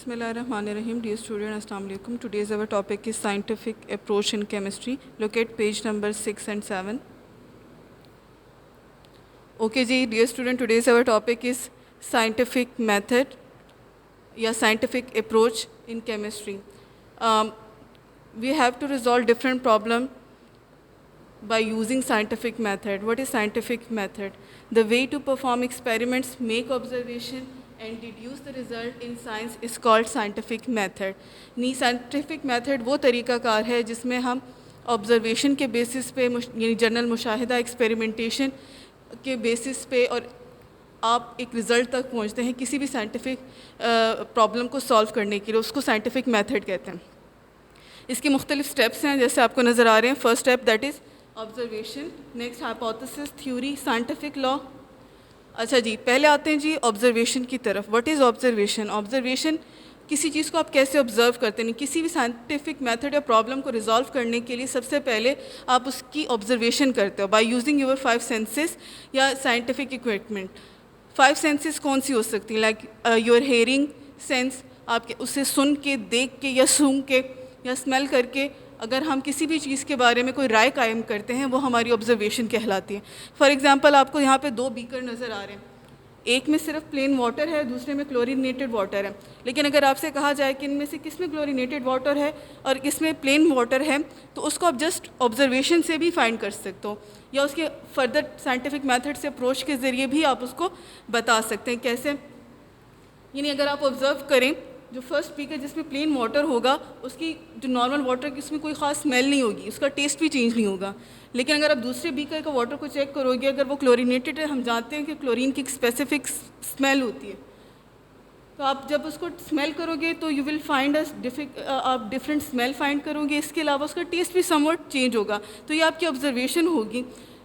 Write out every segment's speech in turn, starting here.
Bismillahirrahmanirrahim. Dear student, Assalamu alaikum. Today's our topic is scientific approach in chemistry. Look at page number 6 and 7. Okay ji, dear student, today's our topic is scientific method या scientific approach in chemistry. We have to resolve different problem by using scientific method. What is scientific method? The way to perform experiments, make observation and deduce the result in science is called scientific method. नहीं, scientific method वो तरीक़ाकार है जिसमें हम observation के basis पे यानी general मुशाहिदा experimentation के basis पे और आप एक रिज़ल्ट तक पहुँचते हैं किसी भी साइंटिफिक प्रॉब्लम को सॉल्व करने के लिए, उसको साइंटिफिक मेथड कहते हैं. इसके मुख्तलिफ स्टेप्स हैं जैसे आपको नज़र आ रहे हैं. First step that is observation, next hypothesis, theory, scientific law. अच्छा जी, पहले आते हैं जी ऑब्जर्वेशन की तरफ. What is observation? ऑब्जर्वेशन किसी चीज़ को आप कैसे ऑब्ज़र्व करते हैं. किसी भी साइंटिफिक मेथड या प्रॉब्लम को रिजॉल्व करने के लिए सबसे पहले आप उसकी ऑब्जर्वेशन करते हो बाय यूजिंग योर 5 सेंसेस या साइंटिफिक इक्विपमेंट. 5 सेंसेस कौन सी हो सकती हैं? लाइक योर हेयरिंग सेंस, आपके उसे सुन के, देख के या सूंघ के या स्मेल करके अगर हम किसी भी चीज़ के बारे में कोई राय कायम करते हैं वो हमारी ऑब्जर्वेशन कहलाती है. फॉर एग्जांपल आपको यहाँ पे 2 बीकर नज़र आ रहे हैं. एक में सिर्फ प्लेन वाटर है, दूसरे में क्लोरीनेटेड वाटर है. लेकिन अगर आपसे कहा जाए कि इनमें से किस में क्लोरीनेटेड वाटर है और किस में प्लेन वाटर है तो उसको आप जस्ट ऑब्जर्वेशन से भी फाइंड कर सकते हो या उसके फर्दर साइंटिफिक मेथड से अप्रोच के ज़रिए भी आप उसको बता सकते हैं. कैसे? यानी अगर आप ऑब्ज़र्व करें जो फर्स्ट स्पीकर जिसमें प्लेन वाटर होगा उसकी जो नॉर्मल वाटर की उसमें कोई ख़ास स्मेल नहीं होगी, उसका टेस्ट भी चेंज नहीं होगा. लेकिन अगर आप दूसरे बीकर का वाटर को चेक करोगे, अगर वो क्लोरीनेटेड है, हम जानते हैं कि क्लोरीन की एक स्पेसिफिक स्मेल होती है, तो आप जब उसको स्मेल करोगे तो यू विल फाइंड आप डिफरेंट स्मेल फाइंड करोगे. इसके अलावा उसका टेस्ट भी समवट चेंज होगा. तो ये आपकी ऑब्जर्वेशन होगी.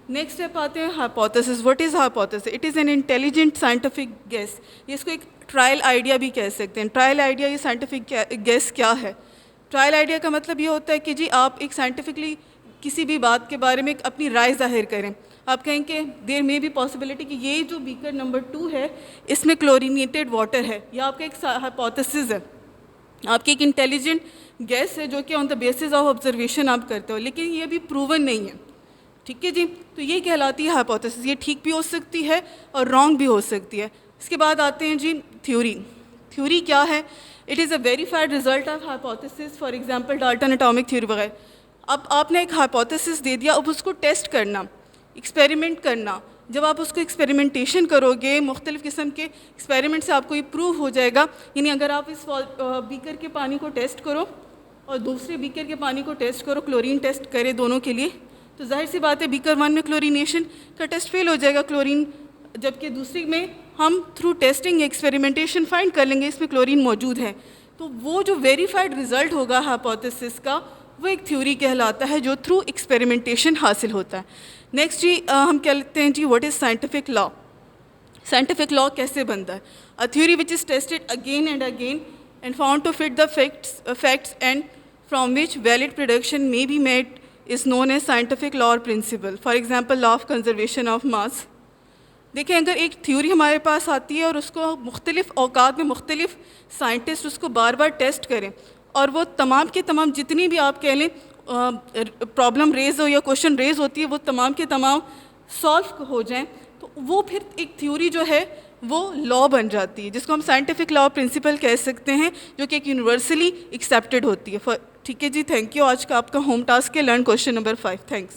नेक्स्ट स्टेप आते हैं hypothesis. What is hypothesis? It is an intelligent scientific guess. ये इसको एक ट्रायल आइडिया भी कह सकते हैं. ट्रायल आइडिया ये साइंटिफिक गेस क्या है? ट्रायल आइडिया का मतलब ये होता है कि जी आप एक साइंटिफिकली किसी भी बात के बारे में अपनी राय ज़ाहिर करें. आप कहें कि देयर मे बी पॉसिबिलिटी कि ये जो बीकर नंबर 2 है इसमें क्लोरीनेटेड वाटर है. यह आपका एक हाइपोथेसिस है, आपकी एक इंटेलिजेंट गेस है जो कि on the basis of observation आप करते हो, लेकिन ये भी प्रूवन नहीं है. ठीक है जी, तो ये कहलाती है हाइपोथेसिस. ये ठीक भी हो सकती है और रॉन्ग भी हो सकती है. इसके बाद आते हैं जी थ्योरी. थ्योरी क्या है? It is a verified result of hypothesis. For example Dalton atomic theory वगैरह. अब आपने एक हाइपोथेसिस दे दिया, अब उसको टेस्ट करना, एक्सपेरिमेंट करना. जब आप उसको एक्सपेरिमेंटेशन करोगे, मुख्तलिफ़ किस्म के एक्सपेरिमेंट से आपको ये प्रूव हो जाएगा. यानी अगर आप इस बीकर के पानी को टेस्ट करो और दूसरे बीकर के पानी को टेस्ट करो, क्लोरीन टेस्ट करें दोनों के लिए, तो जाहिर सी बात है बीकर 1 में क्लोरीनेशन का टेस्ट फेल हो जाएगा क्लोरीन, जबकि दूसरी में हम थ्रू टेस्टिंग एक्सपेरिमेंटेशन फाइंड कर लेंगे इसमें क्लोरीन मौजूद है. तो वो जो वेरीफाइड रिज़ल्ट होगा हाइपोथेसिस का वो एक थ्योरी कहलाता है जो थ्रू एक्सपेरिमेंटेशन हासिल होता है. नेक्स्ट जी हम कह लेते हैं जी what is scientific law. Scientific law कैसे बनता है? A theory which is tested again and again and found to fit the facts and from which valid production may be made is known as scientific law or principle. For example, law of conservation of mass. देखें, अगर एक theory हमारे पास आती है और उसको मुख्तलिफ़ औकात में मुख्तलिफ़ साइंटिस्ट उसको बार बार टेस्ट करें और वो तमाम के तमाम जितनी भी आप कह लें प्रॉब्लम रेज हो या क्वेश्चन रेज होती है वो तमाम के तमाम सॉल्व हो जाएं, तो वो फिर एक थ्योरी जो है वो लॉ बन जाती है, जिसको हम साइंटिफिक लॉ प्रिंसिपल कह सकते हैं, जो कि एक यूनिवर्सली एक्सेप्टेड होती है. ठीक है जी, थैंक यू. आज का आपका होम टास्क है लर्न क्वेश्चन नंबर 5. थैंक्स.